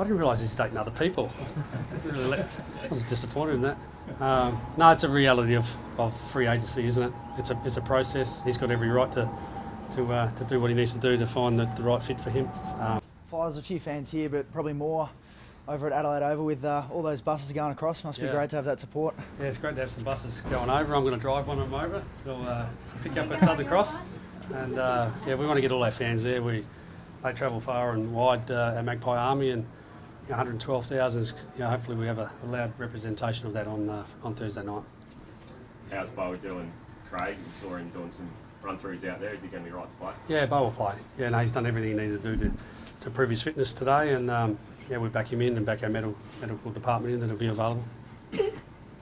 I didn't realise he's dating other people. I was disappointed in that. No, it's a reality of free agency, isn't it? It's a process. He's got every right to do what he needs to do to find the right fit for him. There's a few fans here, but probably more over at Adelaide Oval with all those buses going across. Must be great to have that support. Yeah, it's great to have some buses going over. I'm going to drive one of them over. We'll pick up at Southern Cross. And we want to get all our fans there. They travel far and wide, our Magpie Army, and 112,000. Hopefully we have a loud representation of that on Thursday night. How's Beau doing, Craig? We saw him doing some run-throughs out there. Is he going to be right to play? Yeah, Beau will play. Yeah, no, he's done everything he needed to do to prove his fitness today, and we back him in and back our medical department in, that'll be available.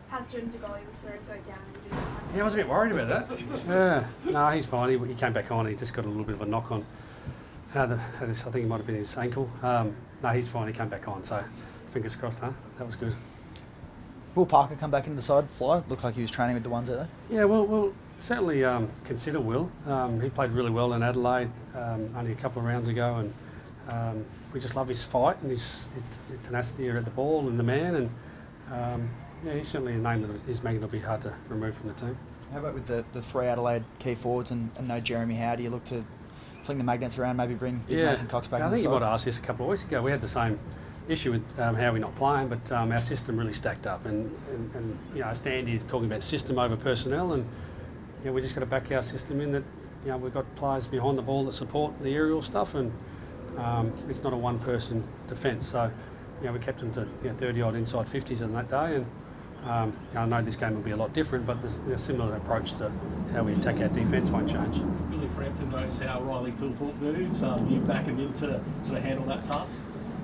How's Jordan De Goey was sorry to go down and do that? Yeah, I was a bit worried about that. Yeah, no, he's fine. He came back on. He just got a little bit of a knock on. I think it might have been his ankle. No, he's fine. He came back on. So fingers crossed, huh? That was good. Will Parker come back into the side fly? Looked like he was training with the ones out there. Yeah, we'll certainly consider Will. He played really well in Adelaide only a couple of rounds ago, and we just love his fight and his tenacity at the ball and the man. And he's certainly a name that his magnet will be hard to remove from the team. How about with the three Adelaide key forwards and no Jeremy Howe? Do you look to fling the magnets around, maybe bring Mason Cox back? I think you might have asked this a couple of weeks ago. We had the same issue with how we're not playing, but our system really stacked up. And Standy is talking about system over personnel, and we just got to back our system in that. We've got players behind the ball that support the aerial stuff, and it's not a one-person defence. So we kept them to 30-odd inside 50s on that day, and I know this game will be a lot different, but there's a similar approach to how we attack our defence won't change. Billy Frampton knows how Riley Philthorpe moves. Do you back him in to sort of handle that task?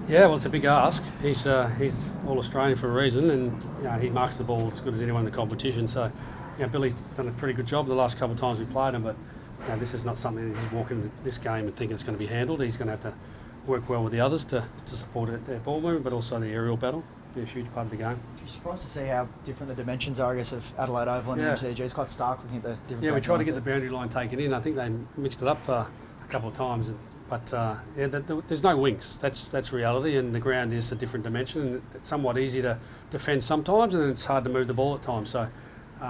Yeah, well, it's a big ask. He's All-Australian for a reason, and he marks the ball as good as anyone in the competition. So, Billy's done a pretty good job the last couple of times we played him, but this is not something that he's walking into this game and think it's going to be handled. He's going to have to work well with the others to support their ball movement, but also the aerial battle. Be a huge part of the game. You're surprised to see how different the dimensions are, I guess, of Adelaide Oval and MCG. It's quite stark looking at the different. Yeah, we tried to get the boundary line taken in. I think they mixed it up a couple of times, but there's no wings. That's reality, and the ground is a different dimension, and it's somewhat easy to defend sometimes, and it's hard to move the ball at times. So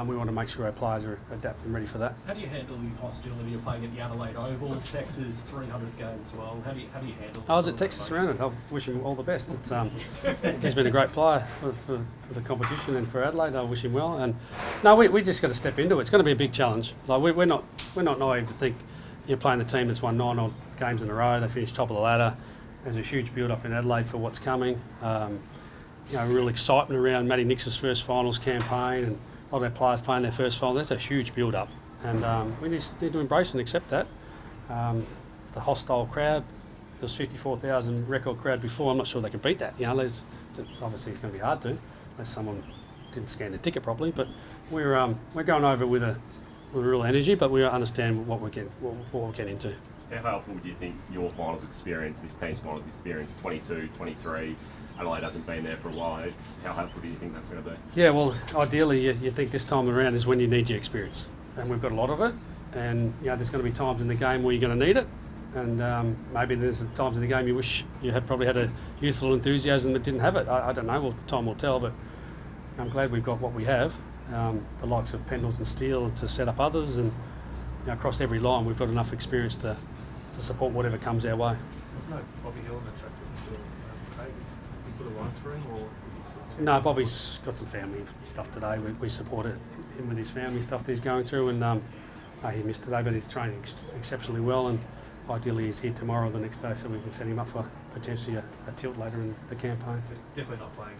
we want to make sure our players are adapted and ready for that. How do you handle the hostility of playing at the Adelaide Oval? Texas 300th game as well. How do you handle? I was at Texas around it. I wish him all the best. He's been a great player for the competition and for Adelaide. I wish him well. And no, we just got to step into it. It's going to be a big challenge. Like we're not naive to think you're playing the team that's won 9 odd games in a row. They finished top of the ladder. There's a huge build up in Adelaide for what's coming. Real excitement around Matty Nix's first finals campaign, and a lot of our players playing their first final. That's a huge build-up, and we just need to embrace and accept that. The hostile crowd, there was 54,000 record crowd before. I'm not sure they can beat that. Obviously it's going to be hard to, unless someone didn't scan the ticket properly. But we're going over with real energy, but we understand what we're getting into. How helpful do you think your finals experience, this team's finals experience, 22, 23? Adelaide hasn't been there for a while. How helpful do you think that's going to be? Yeah, well, ideally, you think this time around is when you need your experience, and we've got a lot of it. And there's going to be times in the game where you're going to need it, and maybe there's times in the game you wish you had probably had a youthful enthusiasm that didn't have it. I don't know. Well, time will tell. But I'm glad we've got what we have. The likes of Pendles and Steele to set up others, and across every line we've got enough experience to support whatever comes our way. There's no Bobby Hill in the track with Craig. Is he put a line through him, or is he still? No, Bobby's got some family stuff today. We supported him with his family stuff that he's going through, and he missed today, but he's training exceptionally well, and ideally he's here tomorrow or the next day, so we can set him up for potentially a tilt later in the campaign. Definitely not playing.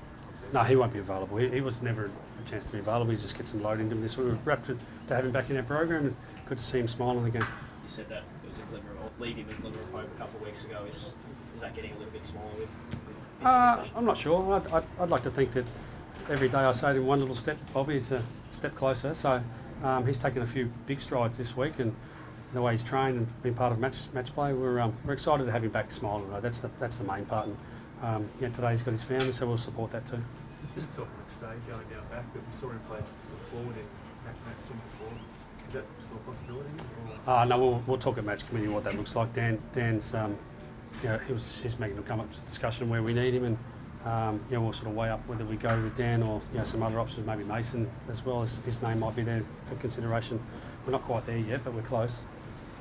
No, he won't be available. He was never a chance to be available. He just gets some load into him this week. We're wrapped to have him back in our program, and good to see him smiling again. You said that it was a glimmer of leaving a glimmer of hope a couple of weeks ago. Is that getting a little bit smaller with this decision? I'm not sure. I'd like to think that every day I say to him, one little step, Bobby, is a step closer. So he's taken a few big strides this week, and the way he's trained and been part of match play, we're excited to have him back smiling. That's the main part. And today he's got his family, so we'll support that too. There's been talk of McStay going down back, but we saw him play sort of forward in match sim before. Is that still a possibility? No, we'll talk at match committee what that looks like. Dan's he's making him come up to the discussion where we need him, and we'll sort of weigh up whether we go with Dan or some other options, maybe Mason as well, as his name might be there for consideration. We're not quite there yet, but we're close.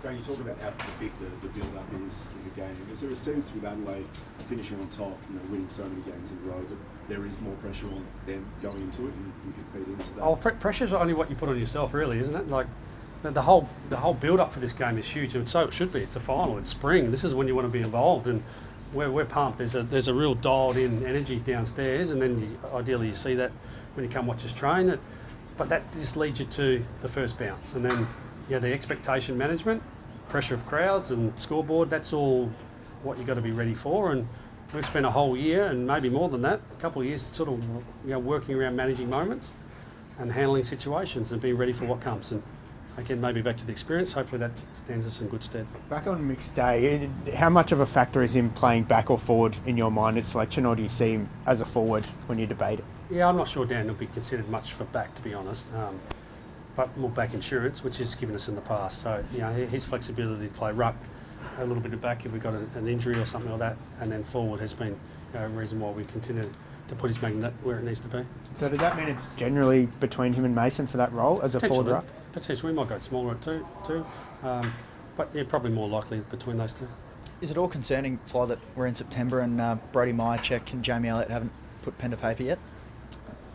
Greg, you talk about how big the build-up is in the game. Is there a sense with Adelaide finishing on top, winning so many games in a row, that there is more pressure on them going into it, and you can feed into that? Oh, pressure's only what you put on yourself, really, isn't it? Like the whole build-up for this game is huge, and so it should be. It's a final. It's spring. This is when you want to be involved, and we're pumped. There's a real dialed-in energy downstairs, and then ideally you see that when you come watch us train. But that just leads you to the first bounce, and then the expectation management, pressure of crowds and scoreboard, that's all what you've got to be ready for. And we've spent a whole year, and maybe more than that, a couple of years sort of working around managing moments and handling situations and being ready for what comes. And again, maybe back to the experience, hopefully that stands us in good stead. Back on McStay, how much of a factor is him playing back or forward in your mind at selection, or do you see him as a forward when you debate it? Yeah, I'm not sure Dan will be considered much for back, to be honest. But more back insurance, which he's given us in the past. So, his flexibility to play ruck, a little bit of back if we've got an injury or something like that, and then forward has been a reason why we continue to put his magnet where it needs to be. So does that mean it's generally between him and Mason for that role as a forward ruck? Potentially, we might go smaller at two. But probably more likely between those two. Is it all concerning, Fly, that we're in September and Brody Myercheck and Jamie Elliott haven't put pen to paper yet?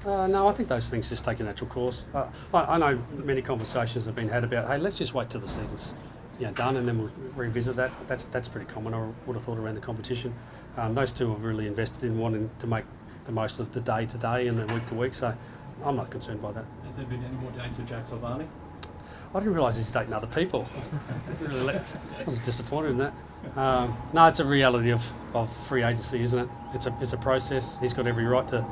No, I think those things just take a natural course. I know many conversations have been had about, hey, let's just wait till the season's done and then we'll revisit that. That's pretty common, I would have thought, around the competition. Those two have really invested in wanting to make the most of the day to day and the week to week, so I'm not concerned by that. Has there been any more dates with Jack Silvani? I didn't realise he's dating other people. I was disappointed in that. No, it's a reality of free agency, isn't it? It's a process. He's got every right to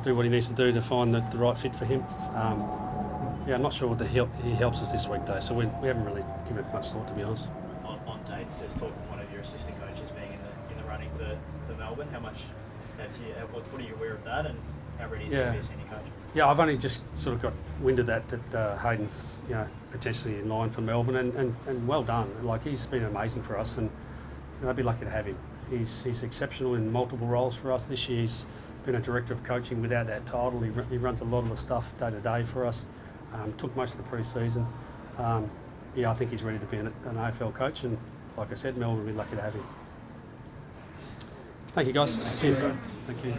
do what he needs to do to find the right fit for him. I'm not sure whether he helps us this week though, so we haven't really given it much thought, to be honest. On dates, there's talk of one of your assistant coaches being in the running for Melbourne. How much what are you aware of that, and how ready is he to be a senior coach? Yeah, I've only just sort of got wind of that Hayden's potentially in line for Melbourne, and well done. Like, he's been amazing for us, and I'd be lucky to have him. He's exceptional in multiple roles for us this year. He's been a director of coaching without that title. He runs a lot of the stuff day to day for us. Took most of the pre-season. I think he's ready to be an AFL coach, and like I said, Melbourne will be lucky to have him. Thank you, guys. Cheers. Thank you.